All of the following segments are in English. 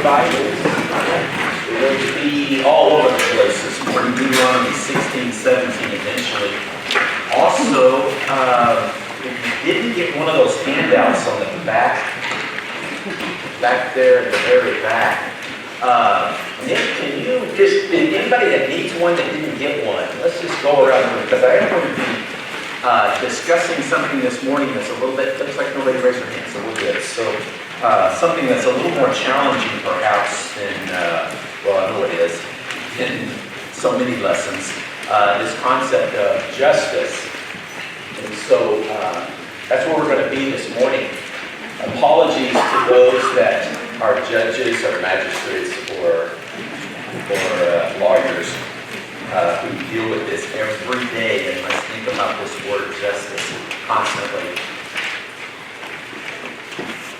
Bibles. We're going to be all over the place this morning. Deuteronomy 16, 17 eventually. Also, if you didn't get one of those handouts on the back there at the very back, Nick, can you just, anybody that needs one that didn't get one, let's just go around because I am going to be discussing something this morning that's a little bit, looks like nobody raised their hand, so we're good. So, something that's a little more challenging perhaps than, well, I know it is, in so many lessons, this concept of justice. And so, that's where we're going to be this morning. Apologies to those that are judges or magistrates or lawyers who deal with this every day and must think about this word justice constantly.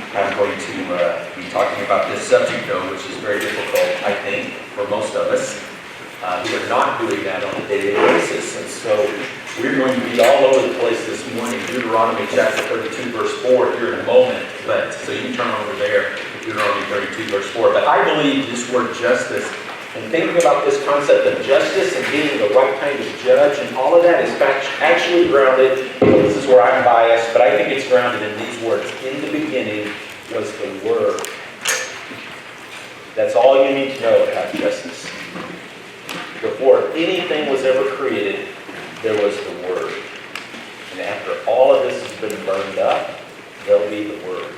I'm going to be talking about this subject, though, which is very difficult, I think, for most of us who are not doing that on a daily basis. And so we're going to be all over the place this morning. Deuteronomy chapter 32, verse 4 here in a moment. But so you can turn over there, Deuteronomy 32, verse 4. But I believe this word justice, and thinking about this concept of justice and being the right kind of judge, and all of that is actually grounded. This is where I'm biased, but I think it's grounded in these words. In the beginning was the Word. That's all you need to know about justice. Before anything was ever created, there was the Word. And after all of this has been burned up, there'll be the Word.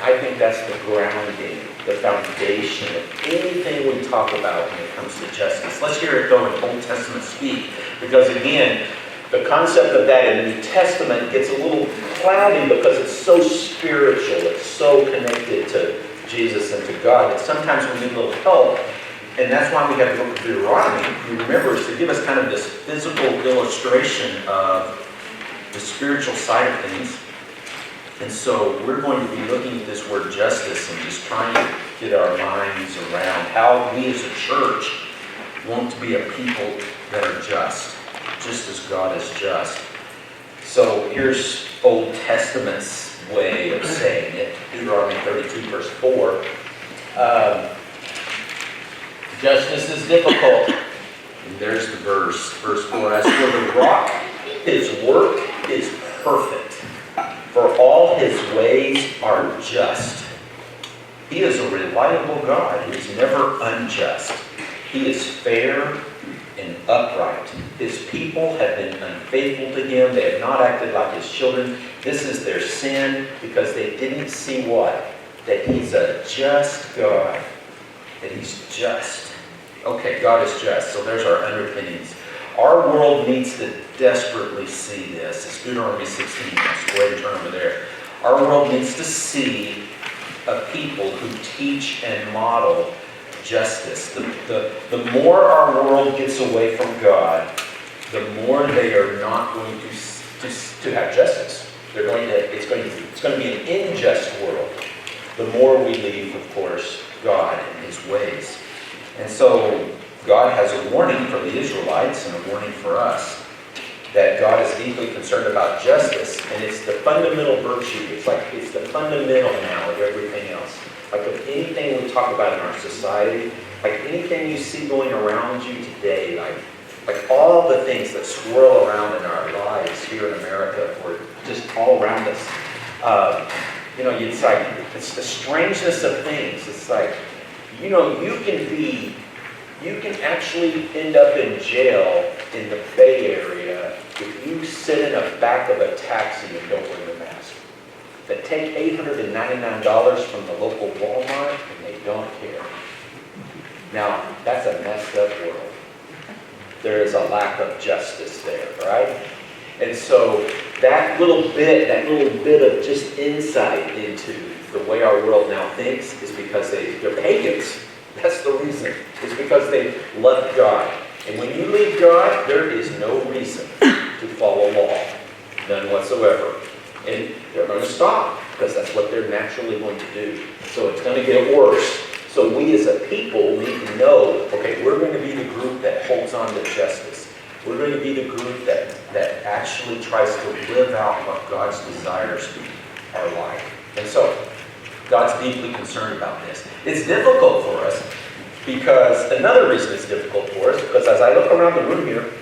I think that's the grounding, the foundation of anything we talk about when it comes to justice. Let's hear it though in Old Testament speak, because again, the concept of that in the New Testament gets a little cloudy because it's so spiritual, it's so connected to Jesus and to God that sometimes we need a little help. And that's why we have the book of Deuteronomy. You remember, is to give us kind of this physical illustration of the spiritual side of things. And so we're going to be looking at this word justice and just trying to get our minds around how we as a church want to be a people that are just as God is just. So here's Old Testament's way of saying it. Deuteronomy 32, verse 4. Justice is difficult. And there's the verse. Verse 4. As for the rock, his work is perfect, for all his ways are just. He is a reliable God. He is never unjust. He is fair and upright. His people have been unfaithful to him. They have not acted like his children. This is their sin because they didn't see what? That he's a just God. That he's just. Okay, God is just. So there's our underpinnings. Our world needs to desperately see this. It's Deuteronomy 16. Let's go ahead and turn over there. Our world needs to see a people who teach and model justice. The more our world gets away from God, the more they are not going to have justice. It's going to be an unjust world. The more we leave, of course, God and his ways. And so God has a warning for the Israelites and a warning for us that God is deeply concerned about justice, and it's the fundamental virtue. It's the fundamental now of everything else. Like of anything we talk about in our society, like anything you see going around you today, like all the things that swirl around in our lives here in America or just all around us. It's the strangeness of things. It's like, you can actually end up in jail in the Bay Area if you sit in the back of a taxi and don't wear the mask. That take $899 from the local Walmart and they don't care. Now, that's a messed up world. There is a lack of justice there, right? And so that little bit of just insight into the way our world now thinks is because they're pagans. That's the reason. It's because they left God. And when you leave God, there is no reason to follow law. None whatsoever. And they're going to stop because that's what they're naturally going to do. So it's going to get worse. So we as a people need to know, okay, we're going to be the group that holds on to justice. We're going to be the group that actually tries to live out what God's desires are like. And so God's deeply concerned about this. It's difficult for us because, another reason it's difficult for us, because as I look around the room here,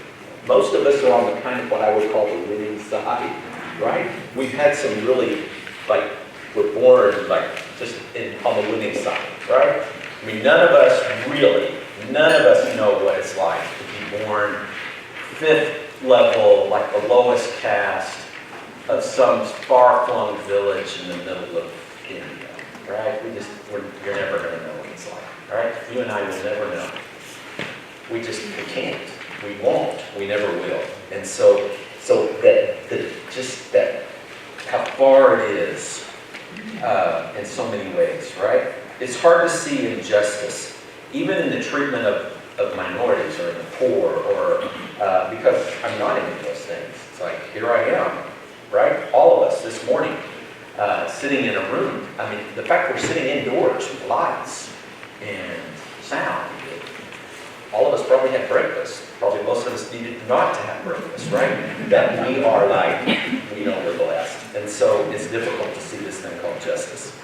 most of us are on the kind of what I would call the winning side, right? We've had some really, like, we're born, like, just on the winning side, right? I mean, none of us know what it's like to be born 5th level, like the lowest caste of some far-flung village in the middle of India, right? You're never going to know what it's like, right? You and I will never know. We can't. We won't. We never will. And so that how far it is in so many ways, right? It's hard to see injustice, even in the treatment of minorities or in the poor, or because I'm not into those things. It's like, here I am, right? All of us this morning, sitting in a room. I mean, the fact we're sitting indoors with lights and sound. All of us probably had breakfast. Probably most of us needed not to have breakfast, right? That we are like, we know we're blessed. And so it's difficult to see this thing called justice.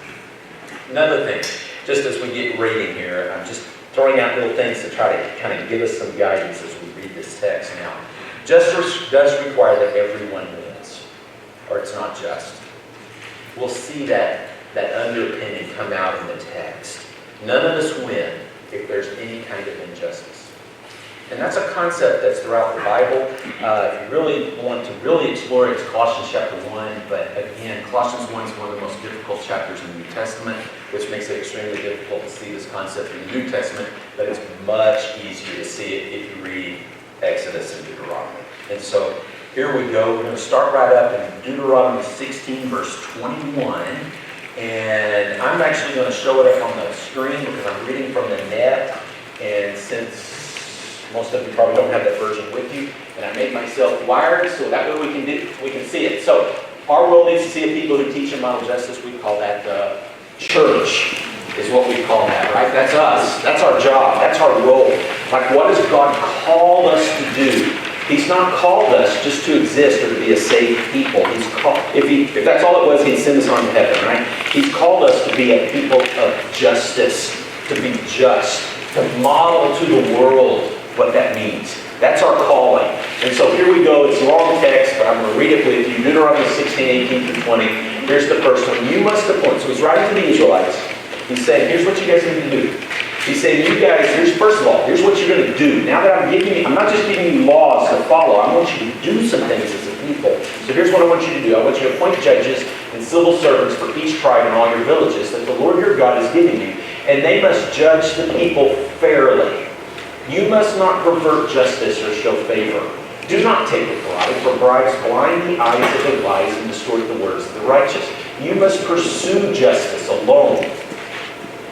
Another thing, just as we get reading here, I'm just throwing out little things to try to kind of give us some guidance as we read this text now. Justice does require that everyone wins, or it's not just. We'll see that underpinning come out in the text. None of us win if there's any kind of injustice. And that's a concept that's throughout the Bible. If you really want to really explore it, it's Colossians chapter 1. But again, Colossians 1 is one of the most difficult chapters in the New Testament, which makes it extremely difficult to see this concept in the New Testament. But it's much easier to see it if you read Exodus and Deuteronomy. And so here we go. We're going to start right up in Deuteronomy 16, verse 21. And I'm actually going to show it up on the screen because I'm reading from the net. And since most of you probably don't have that version with you, and I made myself wired so that way we can see it. So our world needs to see a people who teach and model justice. We call that the church, is what we call that, right? That's us. That's our job. That's our role. Like, what does God call us to do? He's not called us just to exist or to be a saved people. He's called, if that's all it was, he'd send us on to heaven, right? He's called us to be a people of justice, to be just, to model to the world what that means. That's our calling. And so here we go. It's a long text, but I'm going to read it with you. Deuteronomy 16, 18 through 20. Here's the first one. You must appoint. So he's writing to the Israelites. He's saying, here's what you guys need to do. He's saying, you guys, first of all, here's what you're going to do. Now that I'm not just giving you laws to follow. I want you to do some things as a people. So here's what I want you to do. I want you to appoint judges and civil servants for each tribe in all your villages that the Lord your God is giving you. And they must judge the people fairly. You must not pervert justice or show favor. Do not take a bribe, for bribes blind the eyes of the wise and distort the words of the righteous. You must pursue justice alone.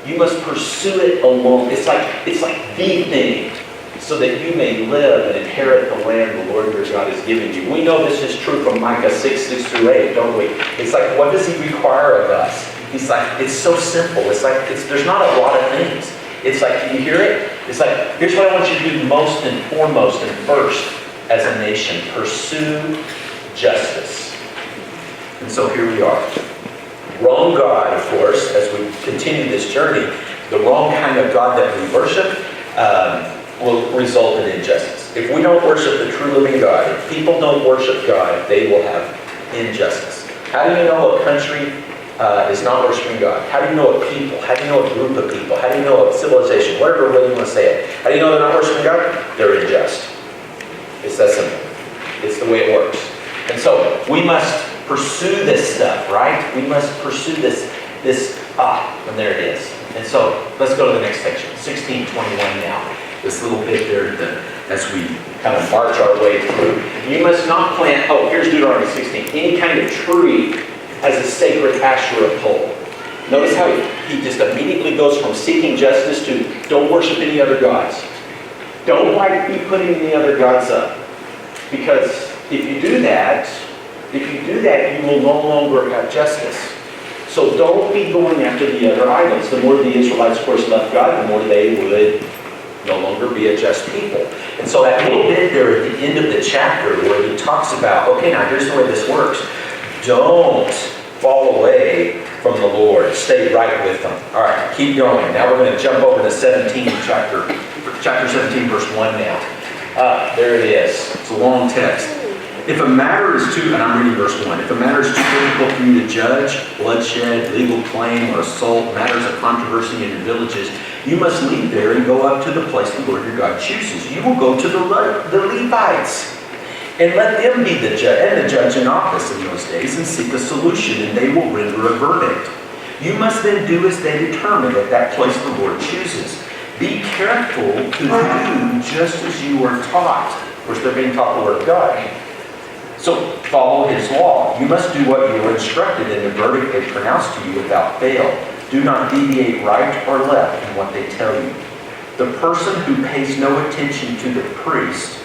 You must pursue it alone. It's like the thing, so that you may live and inherit the land the Lord your God is giving you. We know this is true from Micah 6 through 8, don't we? It's like, what does he require of us? He's like, it's so simple. It's like, there's not a lot of things. It's like, can you hear it? It's like, here's what I want you to do most and foremost and first as a nation. Pursue justice. And so here we are. Wrong God, of course, as we continue this journey, the wrong kind of God that we worship will result in injustice. If we don't worship the true living God, if people don't worship God, they will have injustice. How do you know a country is not worshiping God? How do you know a people? How do you know a group of people? How do you know a civilization? Whatever way you want to say it. How do you know they're not worshiping God? They're unjust. It's that simple. It's the way it works. And so we must pursue this stuff, right? We must pursue this, and there it is. And so let's go to the next section, 16:21 now. This little bit there as we kind of march our way through. You must not plant, here's Deuteronomy 16, any kind of tree as a sacred Asherah pole. Notice how he just immediately goes from seeking justice to don't worship any other gods. Don't be putting any other gods up. Because if you do that, you will no longer have justice. So don't be going after the other idols. The more the Israelites, of course, loved God, the more they would no longer be a just people. And so that little bit there at the end of the chapter where he talks about, okay, now here's the way this works. Don't fall away from the Lord. Stay right with them. All right, keep going. Now we're going to jump over to chapter 17, verse 1 now. There it is. It's a long text. If a matter is too, and I'm reading verse 1, if a matter is too difficult for you to judge, bloodshed, legal claim, or assault, matters of controversy in your villages, you must leave there and go up to the place the Lord your God chooses. You will go to the Levites and let them be the judge in office in those days and seek a solution, and they will render a verdict. You must then do as they determine at that place the Lord chooses. Be careful to do just as you are taught. Of course, they're being taught the Word of God. So follow His law. You must do what you are instructed in the verdict they pronounce to you without fail. Do not deviate right or left in what they tell you. The person who pays no attention to the priest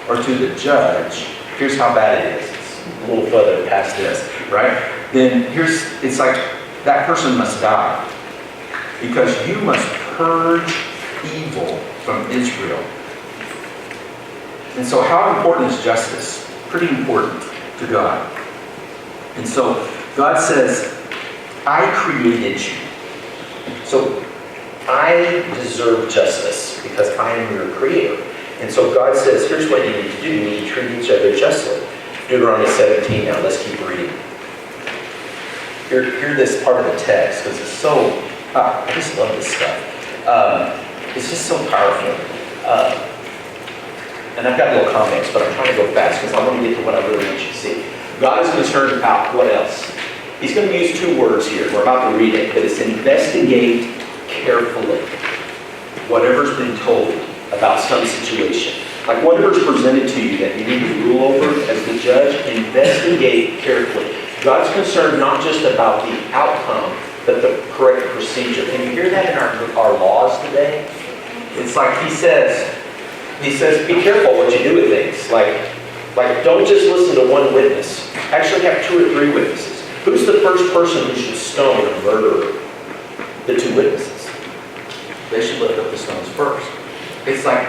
or to the judge, here's how bad it is. It's a little further past this, right? Then it's like that person must die, because you must purge evil from Israel. And so how important is justice? Pretty important to God. And so God says, I created you. So I deserve justice because I am your creator. And so God says, here's what you need to do. You need to treat each other justly. Deuteronomy 17 now. Let's keep reading. Hear this part of the text, because it's so, I just love this stuff. It's just so powerful. And I've got little comments, but I'm trying to go fast because I want to get to what I really want you to see. God is concerned about what else? He's going to use two words here. We're about to read it, but it's investigate carefully whatever's been told about some situation. Like whatever's presented to you that you need to rule over as the judge, investigate carefully. God's concerned not just about the outcome, but the correct procedure. Can you hear that in our laws today? It's like he says, be careful what you do with things. Like don't just listen to one witness. Actually have 2 or 3 witnesses. Who's the first person who should stone a murderer? The 2 witnesses. They should lift up the stones first. It's like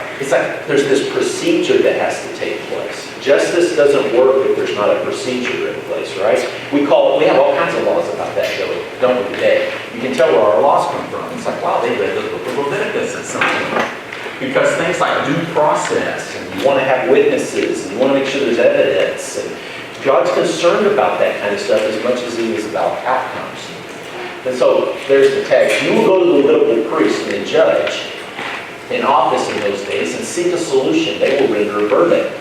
there's this procedure that has to take place. Justice doesn't work if there's not a procedure in place, right? We have all kinds of laws about that, don't we, today? You can tell where our laws come from. It's like, wow, they read the book of Leviticus at some point. Because things like due process, and you want to have witnesses, and you want to make sure there's evidence, and God's concerned about that kind of stuff as much as He is about outcomes. And so there's the text. You will go to the Levitical priest and the judge in office in those days and seek a solution. They will render a verdict.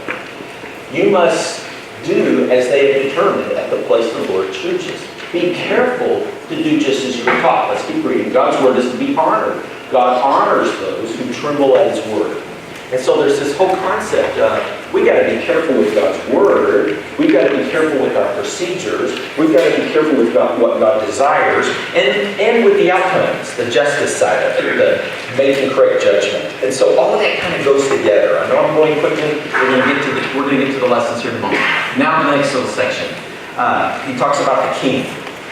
You must do as they have determined at the place the Lord chooses. Be careful to do just as you were taught. Let's keep reading. God's word is to be honored. God honors those who tremble at His word. And so there's this whole concept of we got to be careful with God's word. We've got to be careful with our procedures. We've got to be careful with what God desires, and with the outcomes, the justice side of it, the making correct judgment. And so all of that kind of goes together. I know I'm going quickly. We're going to get to the lessons here in a moment. Now the next little section, he talks about the king.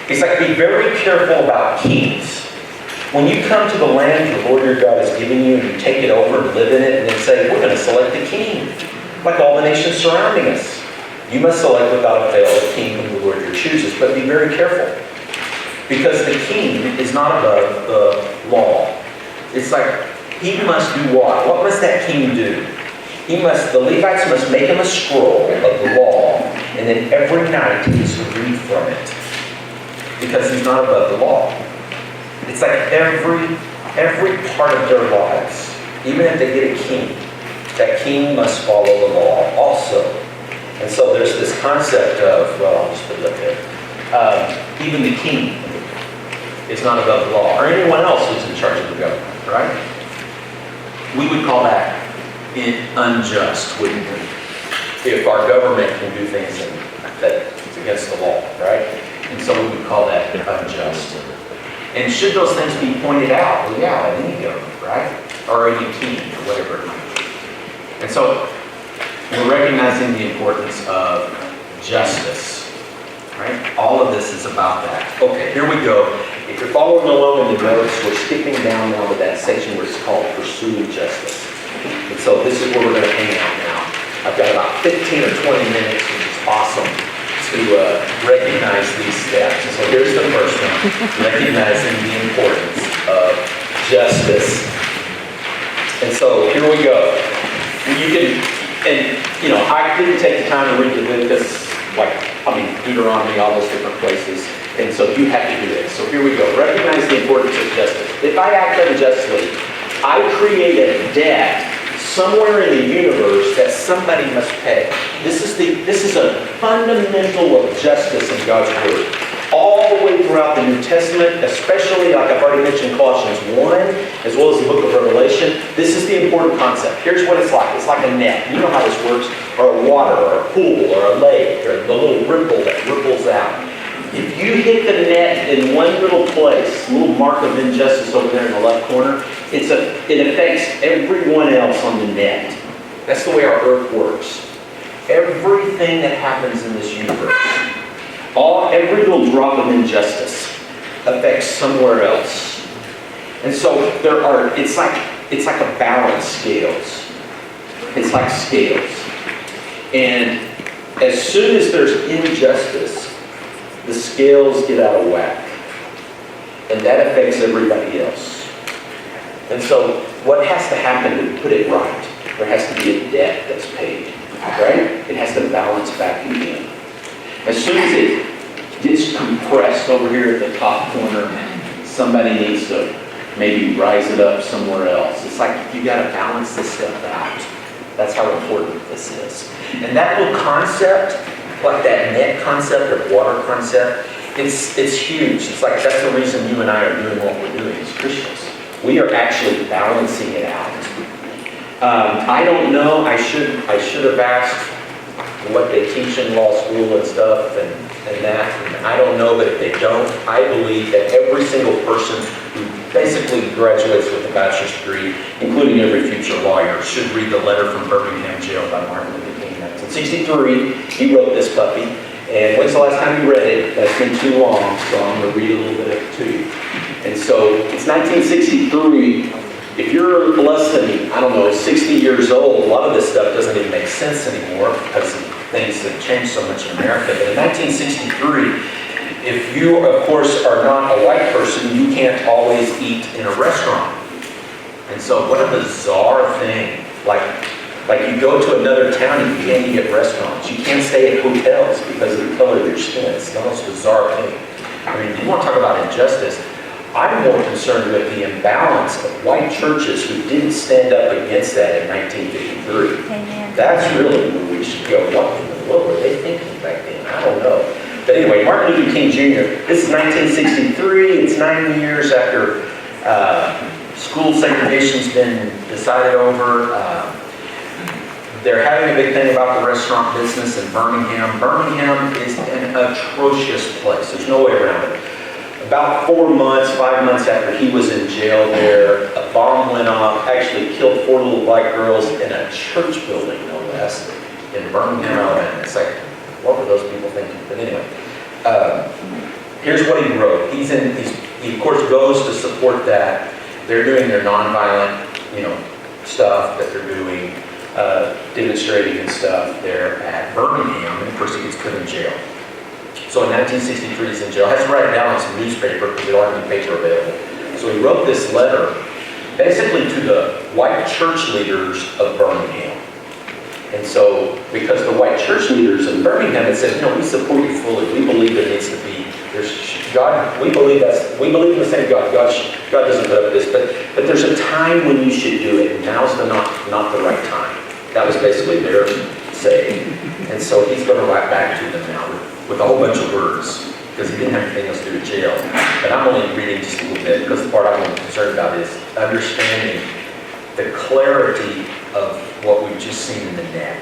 He's like, be very careful about kings. When you come to the land the Lord your God has given you, and you take it over and live in it, and then say, we're going to select a king, like all the nations surrounding us. You must select without fail a king whom the Lord your chooses, but be very careful. Because the king is not above the law. It's like, he must do what? What must that king do? The Levites must make him a scroll of the law, and then every night he's to read from it. Because he's not above the law. It's like every part of their lives, even if they get a king, that king must follow the law also. And so there's this concept of, well, I'll just put it up there. Even the king is not above the law, or anyone else who's in charge of the government, right? We would call that unjust, wouldn't we? If our government can do things that's against the law, right? And so we would call that unjust. And should those things be pointed out? Well, yeah, in any government, right? Or any king, or whatever it might be. And so we're recognizing the importance of justice, right? All of this is about that. Okay, here we go. If you're following along in the notes, we're skipping down now to that section where it's called Pursuing Justice. And so this is where we're going to hang out now. I've got about 15 or 20 minutes, which is awesome. recognize these steps. And so here's the first one, recognizing the importance of justice. And so here we go. You can, and you know, I didn't take the time to read Leviticus, Deuteronomy, all those different places. And so you have to do this. So here we go. Recognize the importance of justice. If I act unjustly, I create a debt somewhere in the universe that somebody must pay. This is a fundamental of justice in God's Word. All the way throughout the New Testament, especially like I've already mentioned Colossians 1, as well as the book of Revelation, this is the important concept. Here's what it's like. It's like a net. You know how this works. Or a water, or a pool, or a lake, or the little ripple that ripples out. If you hit the net in one little place, a little mark of injustice over there in the left corner, it affects everyone else on the net. That's the way our earth works. Everything that happens in this universe, every little drop of injustice affects somewhere else. And so it's like a balance scales. It's like scales. And as soon as there's injustice, the scales get out of whack. And that affects everybody else. And so what has to happen to put it right? There has to be a debt that's paid. Right? It has to balance back again. As soon as it gets compressed over here at the top corner, somebody needs to maybe rise it up somewhere else. It's like you got to balance this stuff out. That's how important this is. And that little concept, like that net concept or water concept, it's huge. It's like that's the reason you and I are doing what we're doing as Christians. We are actually balancing it out. I don't know. I should have asked what they teach in law school and stuff and that. And I don't know, but if they don't, I believe that every single person who basically graduates with a bachelor's degree, including every future lawyer, should read the letter from Birmingham Jail by Martin Luther King. In 1963, he wrote this puppy. And when's the last time you read it? That's been too long, so I'm going to read a little bit of it to you. And so it's 1963. If you're less than, 60 years old, a lot of this stuff doesn't even make sense anymore because of things that changed so much in America. But in 1963, if you, of course, are not a white person, you can't always eat in a restaurant. And so what a bizarre thing. Like you go to another town and you can't eat at restaurants. You can't stay at hotels because of the color of your skin. It's the most bizarre thing. I mean, you want to talk about injustice. I'm more concerned with the imbalance of white churches who didn't stand up against that in 1953. Amen. That's really where we should go. What were they thinking back then? I don't know. But anyway, Martin Luther King Jr., this is 1963. It's 9 years after school segregation's been decided over. They're having a big thing about the restaurant business in Birmingham. Birmingham is an atrocious place. There's no way around it. About 5 months after he was in jail there, a bomb went off, actually killed 4 little black girls in a church building, no less, in Birmingham, Alabama. It's like, what were those people thinking? But anyway, here's what he wrote. He of course goes to support that. They're doing their nonviolent, stuff that they're doing, demonstrating and stuff there at Birmingham, and of course he gets put in jail. So in 1963 he's in jail. Has to write it down on some newspaper because they don't have any paper available. So he wrote this letter basically to the white church leaders of Birmingham. And so, because the white church leaders in Birmingham had said, we support you fully. We believe there needs to be, there's God, we believe in the same God. God doesn't put up with this, but there's a time when you should do it, and now's not the right time. That was basically their saying. And so he's going to write back to them now with a whole bunch of words, because he didn't have anything else to do with jail. But I'm only reading just a little bit, because the part I'm more concerned about is understanding the clarity of what we've just seen in the net.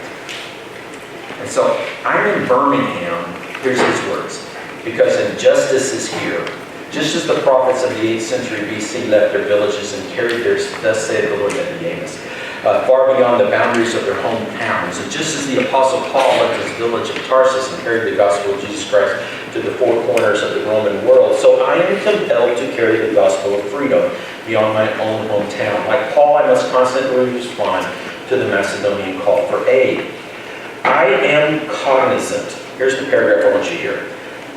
And so I'm in Birmingham, here's his words, because injustice is here. Just as the prophets of the 8th century BC left their villages and carried their, thus saith the Lord, that be Amos, far beyond the boundaries of their hometowns. And just as the Apostle Paul left his village of Tarsus and carried the gospel of Jesus Christ to the 4 corners of the Roman world, so I am compelled to carry the gospel of freedom beyond my own hometown. Like Paul, I must constantly respond to the Macedonian call for aid. I am cognizant Here's the paragraph I want you to hear.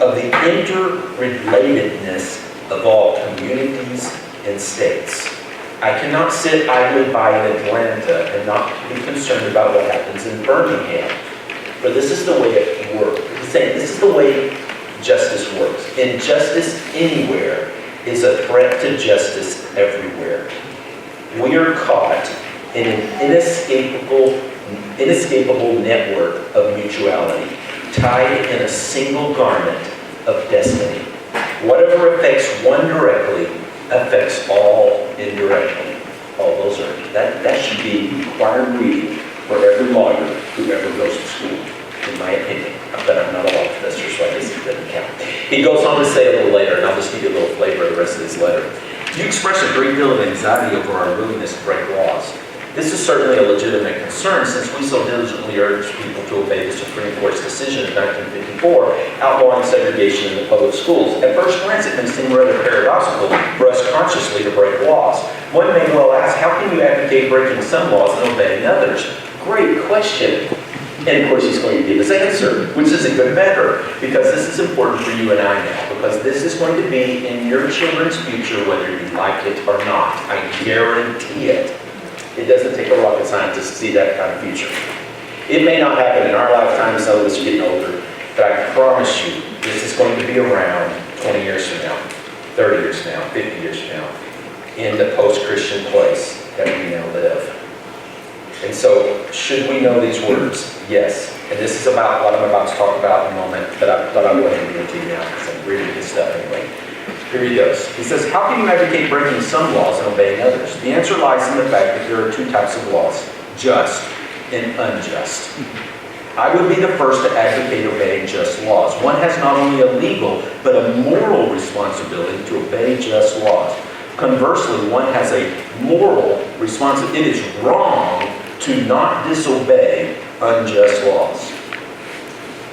Of the interrelatedness of all communities and states. I cannot sit idly by in Atlanta and not be concerned about what happens in Birmingham. For this is the way it works. He's saying this is the way justice works. Injustice anywhere is a threat to justice everywhere. We are caught in an inescapable network of mutuality, tied in a single garment of destiny. Whatever affects one directly affects all indirectly. Oh, that should be required reading for every lawyer who ever goes to school, in my opinion. But I'm not a law professor, so I guess it doesn't count. He goes on to say a little later, and I'll just give you a little flavor of the rest of his letter. You express a great deal of anxiety over our willingness to break laws. This is certainly a legitimate concern since we so diligently urged people to obey the Supreme Court's decision in 1954 outlawing segregation in the public schools. At first glance, it may seem rather paradoxical for us consciously to break laws. One may well ask, how can you advocate breaking some laws and obeying others? Great question. And of course, he's going to give his answer, which is a good matter, because this is important for you and I now, because this is going to be in your children's future, whether you like it or not. I guarantee it. It doesn't take a rocket scientist to see that kind of future. It may not happen in our lifetime, some of us are getting older, but I promise you, this is going to be around 20 years from now, 30 years from now, 50 years from now, in the post-Christian place that we now live. And so, should we know these words? Yes. And this is about what I'm about to talk about in a moment, but I thought I'd go ahead and read it to you now, because I'm reading this stuff anyway. Here he goes. He says, how can you advocate breaking some laws and obeying others? The answer lies in the fact that there are two types of laws, just and unjust. I would be the first to advocate obeying just laws. One has not only a legal, but a moral responsibility to obey just laws. Conversely, one has a moral responsibility. It is wrong to not disobey unjust laws.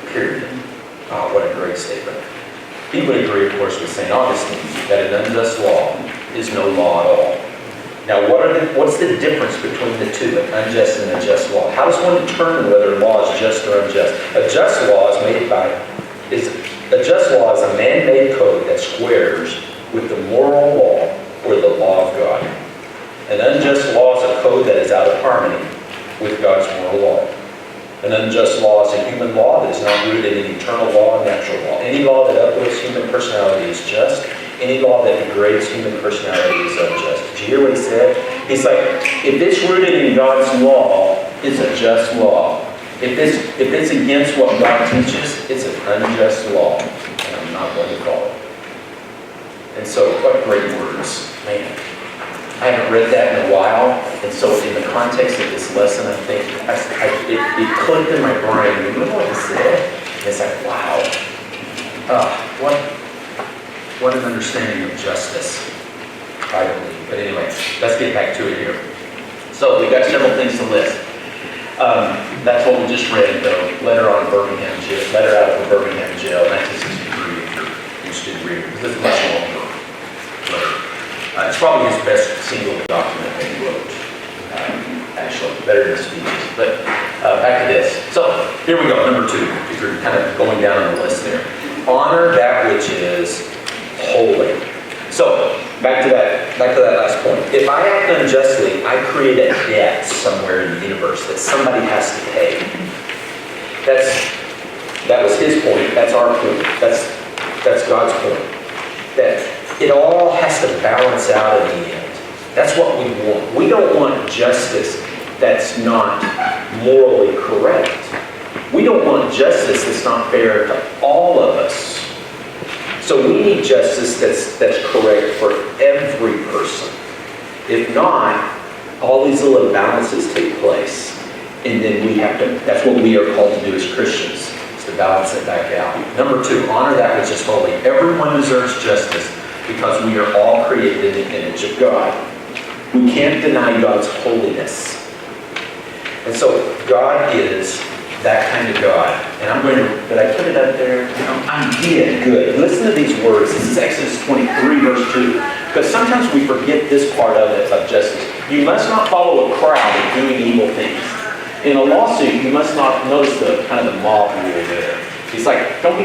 Period. Oh, what a great statement. He would agree, of course, with St. Augustine that an unjust law is no law at all. Now, what's the difference between the two, an unjust and a just law? How does one determine whether a law is just or unjust? A just law is a man-made code that squares with the moral law or the law of God. An unjust law is a code that is out of harmony with God's moral law. An unjust law is a human law that is not rooted in eternal law and natural law. Any law that uplifts human personality is just. Any law that degrades human personality is unjust. Did you hear what he said? He's like, if it's rooted in God's law, it's a just law. If it's against what God teaches, it's an unjust law. And I'm not going to call it. And so, what great words. Man. I haven't read that in a while, and so in the context of this lesson, I think it clicked in my brain. You know what he said? And it's like, wow, what an understanding of justice, I believe. But anyway, let's get back to it here. So we got several things to list. That's what we just read, though. Letter out of the Birmingham jail, 1963. If you're interested in reading, because this is much longer letter. It's probably his best single document that he wrote, actually, better than his speeches. But back to this. So, here we go, number 2, if you're kind of going down on the list there. Honor that which is holy. So, back to that last point. If I act unjustly, I create a debt somewhere in the universe that somebody has to pay. That was his point, that's our point, that's God's point. That it all has to balance out in the end. That's what we want. We don't want justice that's not morally correct. We don't want justice that's not fair to all of us. So we need justice that's correct for every person. If not, all these little imbalances take place. And then that's what we are called to do as Christians, is to balance it back out. Number 2, honor that which is holy. Everyone deserves justice, because we are all created in the image of God. We can't deny God's holiness. And so God is that kind of God. And did I put it up there? No, I did. Good. Listen to these words. This is Exodus 23, verse 2. Because sometimes we forget this part of it, of justice. You must not follow a crowd in doing evil things. In a lawsuit, you must not notice the kind of the mob rule there. He's like, don't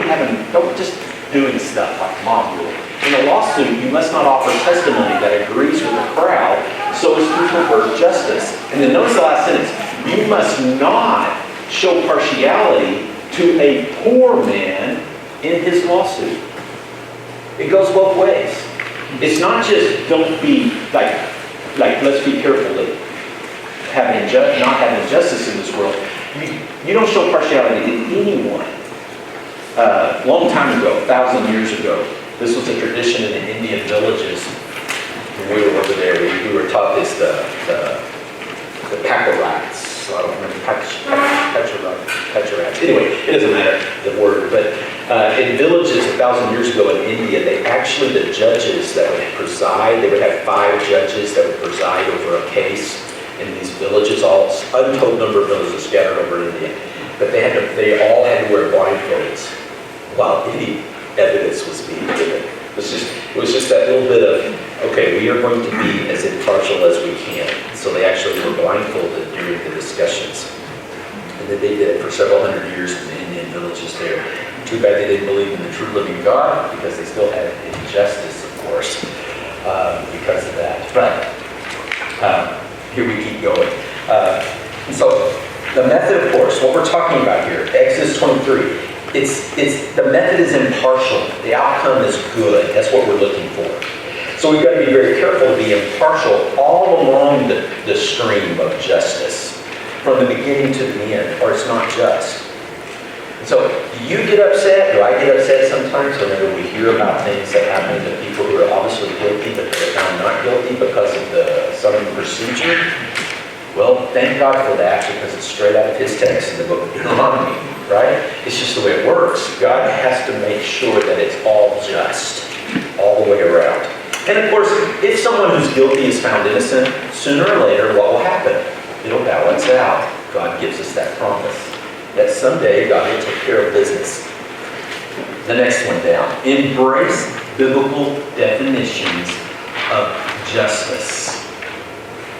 just doing stuff like mob rule. In a lawsuit, you must not offer testimony that agrees with the crowd so as to pervert justice. And then notice the last sentence. You must not show partiality to a poor man in his lawsuit. It goes both ways. It's not just don't be like let's be careful that not having justice in this world. You don't show partiality to anyone. Long time ago, 1,000 years ago, this was a tradition in the Indian villages. When we were over there, we were taught this, the Pakarats. I don't remember, Pacharats. Anyway, it doesn't matter, the word. But in villages 1,000 years ago in India, the judges that would preside, they would have 5 judges that would preside over a case in these villages, untold number of villages scattered over India. But they all had to wear blindfolds while any evidence was being given. It was just that little bit of, okay, we are going to be as impartial as we can. So they actually were blindfolded during the discussions. And then they did it for several hundred years in the Indian villages there. Too bad they didn't believe in the true living God, because they still had injustice, of course, because of that. But here we keep going. So the method, of course, what we're talking about here, Exodus 23, the method is impartial. The outcome is good. That's what we're looking for. So we've got to be very careful to be impartial all along the stream of justice, from the beginning to the end, or it's not just. So do you get upset? Do I get upset sometimes whenever we hear about things that happen to people who are obviously guilty, but they're found not guilty because of some procedure? Well, thank God for that, because it's straight out of his text in the book of Deuteronomy, right? It's just the way it works. God has to make sure that it's all just, all the way around. And of course, if someone who's guilty is found innocent, sooner or later, what will happen? It'll balance out. God gives us that promise that someday God will take care of business. The next one down. Embrace biblical definitions of justice.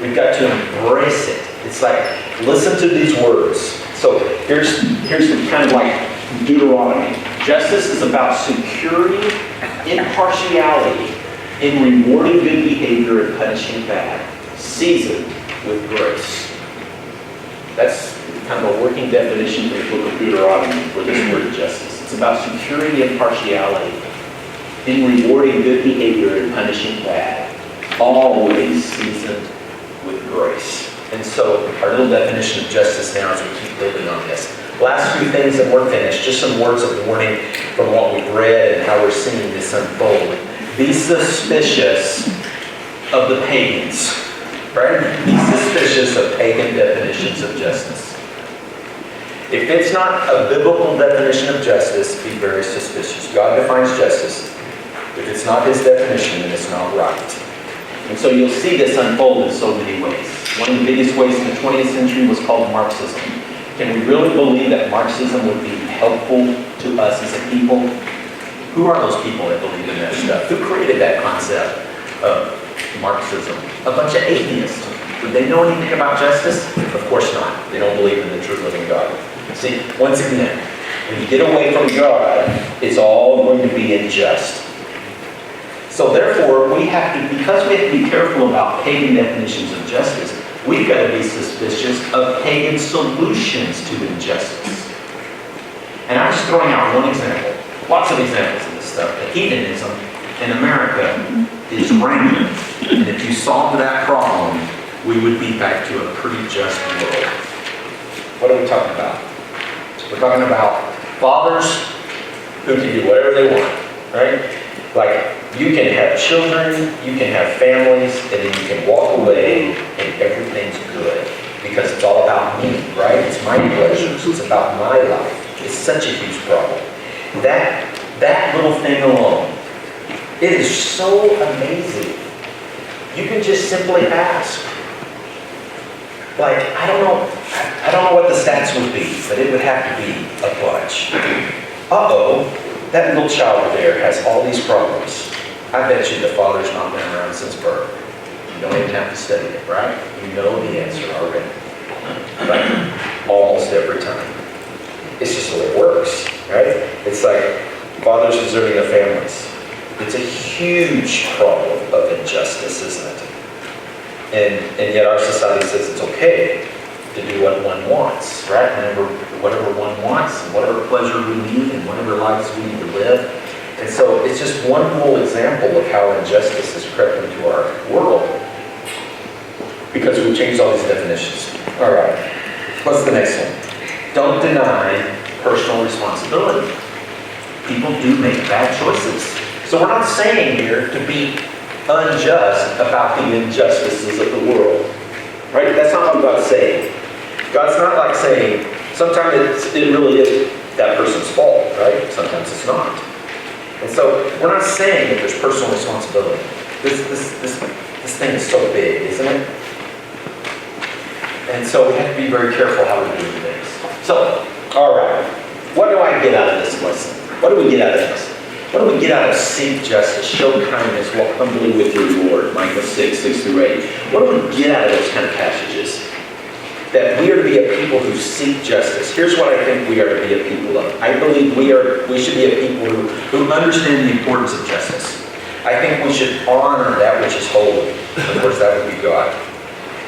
We've got to embrace it. It's like, listen to these words. So here's the kind of like Deuteronomy. Justice is about securing impartiality in rewarding good behavior and punishing bad, seasoned with grace. That's kind of a working definition for the book of Deuteronomy for this word justice. It's about securing impartiality in rewarding good behavior and punishing bad, always seasoned with grace. And so our little definition of justice now, as we keep building on this. Last few things and we're finished. Just some words of warning from what we've read and how we're seeing this unfold. Be suspicious of the pagans, right? Be suspicious of pagan definitions of justice. If it's not a biblical definition of justice, be very suspicious. God defines justice. If it's not his definition, then it's not right. And so you'll see this unfold in so many ways. One of the biggest ways in the 20th century was called Marxism. Can we really believe that Marxism would be helpful to us as a people? Who are those people that believe in that stuff? Who created that concept of Marxism? A bunch of atheists. Would they know anything about justice? Of course not. They don't believe in the true living God. See, once again, when you get away from God, it's all going to be unjust. So therefore, because we have to be careful about pagan definitions of justice, we've got to be suspicious of pagan solutions to injustice. And I'm just throwing out one example. Lots of examples of this stuff. The hedonism in America is rampant. And if you solved that problem, we would be back to a pretty just world. What are we talking about? We're talking about fathers who can do whatever they want, right? Like, you can have children, you can have families, and then you can walk away and everything's good. Because it's all about me, right? It's my pleasures, it's about my life. It's such a huge problem. That little thing alone, it is so amazing. You can just simply ask. Like, I don't know what the stats would be, but it would have to be a bunch. Uh-oh, that little child there has all these problems. I bet you the father's not been around since birth. You don't even have to study it, right? You know the answer already. Right? Almost every time. It's just the way it works. right? It's like fathers deserting their families. It's a huge problem of injustice, isn't it? And yet our society says it's okay to do what one wants, right? Whatever one wants, and whatever pleasure we need, and whatever lives we need to live. And so it's just one little example of how injustice has crept into our world because we've changed all these definitions. All right, what's the next one? Don't deny personal responsibility. People do make bad choices. So we're not saying here to be unjust about the injustices of the world, right? That's not what God's saying. God's not like saying, sometimes it really is that person's fault, right? Sometimes it's not. And so we're not saying that there's personal responsibility. This thing is so big, isn't it? And so we have to be very careful how we do things. So, all right, what do I get out of this lesson? What do we get out of this? What do we get out of seek justice, show kindness, walk humbly with your Lord, Micah 6:6-8? What do we get out of those kind of passages? That we are to be a people who seek justice. Here's what I think we are to be a people of. I believe we should be a people who understand the importance of justice. I think we should honor that which is holy. Of course, that would be God.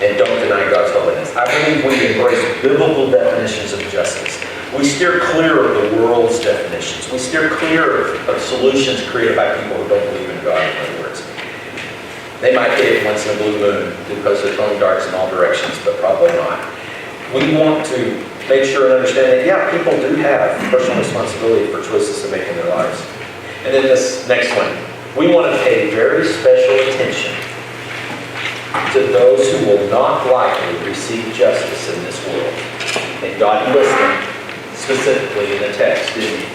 And don't deny God's holiness. I believe we embrace biblical definitions of justice. We steer clear of the world's definitions. We steer clear of solutions created by people who don't believe in God, in other words. They might hit it once in a blue moon because they're throwing darts in all directions, but probably not. We want to make sure and understand that, yeah, people do have personal responsibility for choices they make in their lives. And then this next one, we want to pay very special attention to those who will not likely receive justice in this world. And God lists them specifically in the text, didn't he?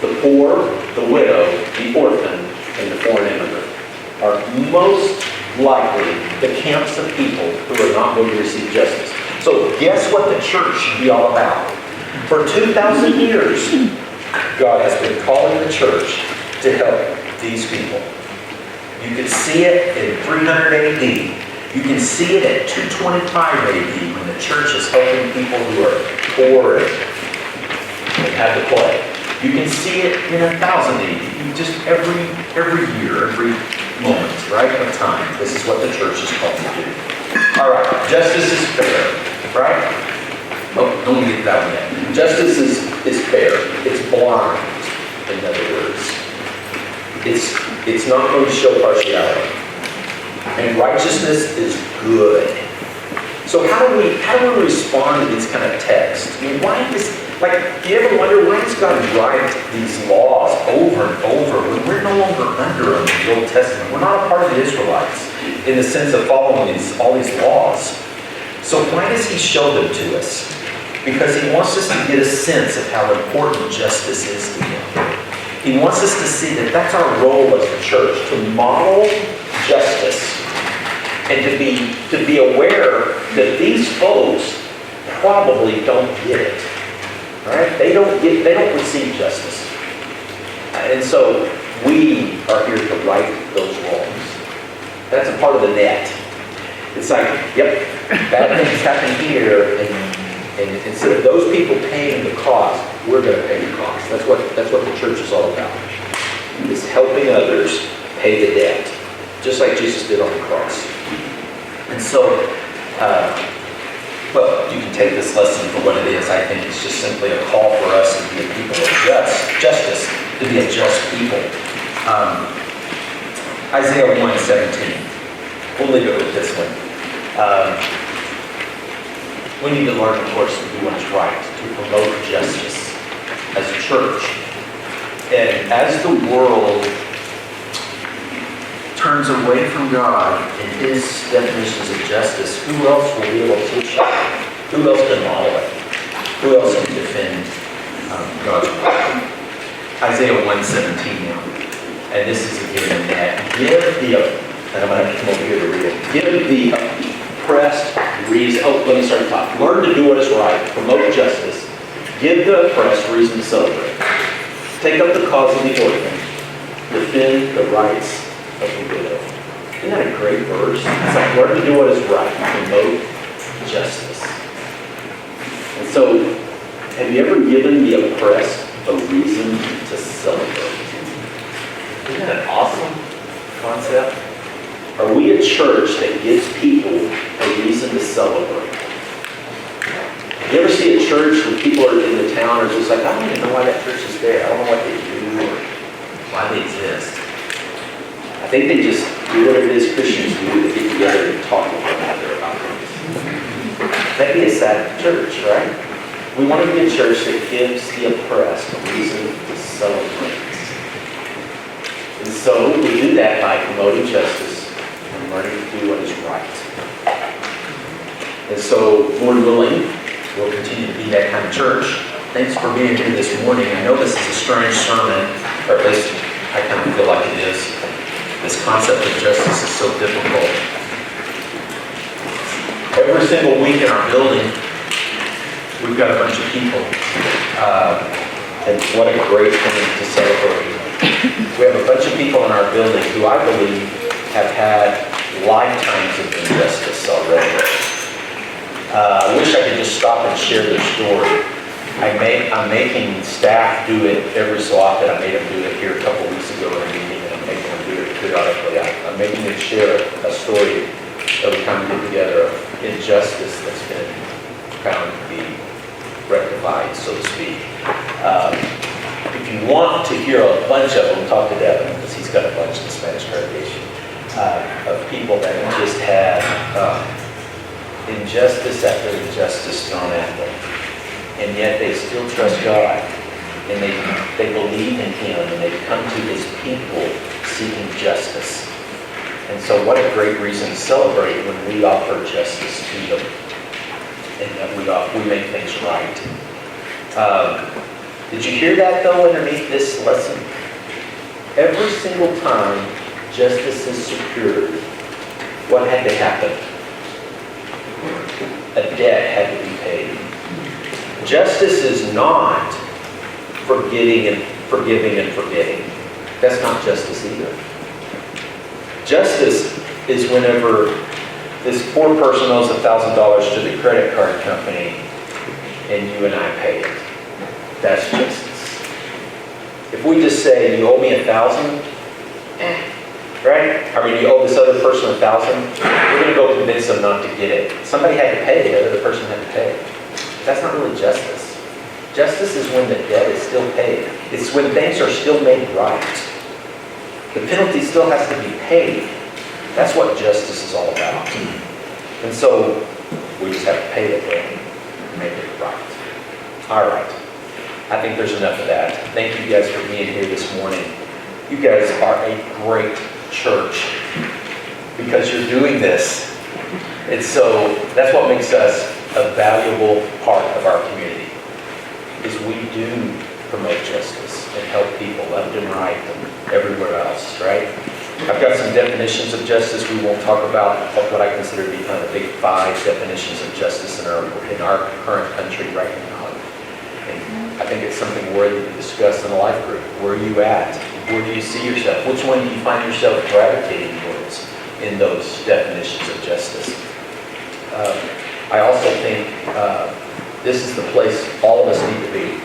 The poor, the widow, the orphan, and the foreign immigrant are most likely the camps of people who are not going to receive justice. So guess what the church should be all about? For 2,000 years, God has been calling the church to help these people. You can see it in 300 AD. You can see it at 225 AD when the church is helping people who are poor and have to play. You can see it in 1000 AD. Just every year, every moment, right, of time. This is what the church is called to do. All right, justice is fair, right? Oh, don't get that one yet. Justice is fair. It's blind, in other words. It's not going to show partiality. And righteousness is good. So how do we respond to these kind of texts? I mean, why is, do you ever wonder why does God write these laws over and over when we're no longer under them in the Old Testament? We're not a part of the Israelites in the sense of following all these laws. So why does he show them to us? Because he wants us to get a sense of how important justice is to him. He wants us to see that that's our role as a church, to model justice and to be aware that these folks probably don't get it. All right? They don't receive justice. And so we are here to right those wrongs. That's a part of the net. It's like, yep, bad things happen here, and instead of those people paying the cost, we're going to pay the cost. That's what the church is all about. It's helping others pay the debt, just like Jesus did on the cross. And so, well, you can take this lesson for what it is. I think it's just simply a call for us to be a people of justice, to be a just people. Isaiah 1:17. We'll leave it with this one. We need to learn, of course, to do what is right, to promote justice as a church. And as the world turns away from God and his definitions of justice, who else will be able to teach it? Who else can model it? Who else can defend God's word? Isaiah 1:17 now. And this is again that and I'm going to have to come over here to read it. Give the oppressed reason. Oh, let me start at the top. Learn to do what is right. Promote justice. Give the oppressed reason to celebrate. Take up the cause of the orphan. Defend the rights of the widow. Isn't that a great verse? It's like learn to do what is right. Promote justice. And so, have you ever given the oppressed a reason to celebrate. Isn't that an awesome concept? Are we a church that gives people a reason to celebrate? You ever see a church where people are in the town are just like, I don't even know why that church is there. I don't know what they do or why they exist. I think they just do what it is Christians do. They get together and talk with one another about things. That'd be a sad church, right? We want to be a church that gives the oppressed a reason to celebrate. And so we do that by promoting justice and learning to do what is right. And so, Lord willing, we'll continue to be that kind of church. Thanks for being here this morning. I know this is a strange sermon, or at least I kind of feel like it is. This concept of justice is so difficult. Every single week in our building, we've got a bunch of people. And what a great thing to celebrate. We have a bunch of people in our building who I believe have had lifetimes of injustice already. I wish I could just stop and share their story. I'm making staff do it every so often. I made them do it here a couple weeks ago in a meeting, and I'm making them do it periodically. I'm making them share a story every time we get together of injustice that's been found to be rectified, so to speak. If you want to hear a bunch of them, talk to Devin, because he's got a bunch in the Spanish congregation, of people that have just had injustice after injustice thrown at them. And yet they still trust God. And they believe in Him, and they come to His people seeking justice. And so what a great reason to celebrate when we offer justice to them. And that we make things right. Did you hear that though underneath this lesson? Every single time justice is secured, what had to happen? A debt had to be paid. Justice is not forgiving and forgetting. That's not justice either. Justice is whenever this poor person owes $1,000 to the credit card company and you and I pay it. That's justice. If we just say, you owe me $1,000, right? I mean, you owe this other person $1,000, we're going to go convince them not to get it. Somebody had to pay, the other person had to pay. That's not really justice. Justice is when the debt is still paid. It's when things are still made right. The penalty still has to be paid. That's what justice is all about. And so, we just have to pay the bill and make it right. All right. I think there's enough of that. Thank you guys for being here this morning. You guys are a great church because you're doing this. And so that's what makes us a valuable part of our community, is we do promote justice and help people left and right and everywhere else, right? I've got some definitions of justice. We won't talk about what I consider to be kind of the big 5 definitions of justice in our current country right now. And I think it's something worthy to discuss in a life group. Where are you at? Where do you see yourself? Which one do you find yourself gravitating towards in those definitions of justice? I also think this is the place all of us need to be.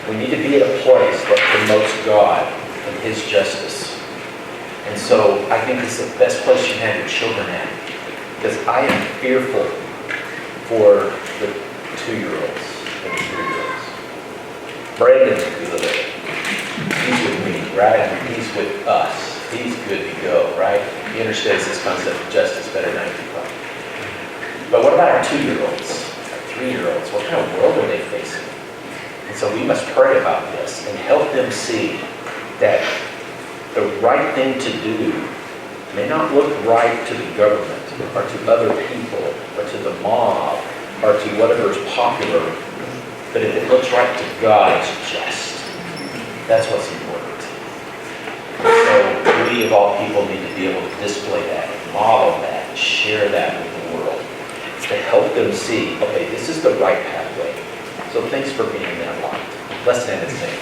We need to be at a place that promotes God and His justice. And so I think it's the best place you can have your children at. Because I am fearful for the 2-year-olds and 3-year-olds. Brandon's good. He's with me, right? He's with us. He's good to go, right? He understands this concept of justice better than I do. But what about our 2-year-olds, our 3-year-olds? What kind of world are they facing? And so we must pray about this and help them see that the right thing to do may not look right to the government or to other people or to the mob or to whatever is popular, but if it looks right to God, it's just. That's what's important. And so we of all people need to be able to display that, model that, and share that with the world to help them see, okay, this is the right pathway. So thanks for being that light. Let's stand and sing.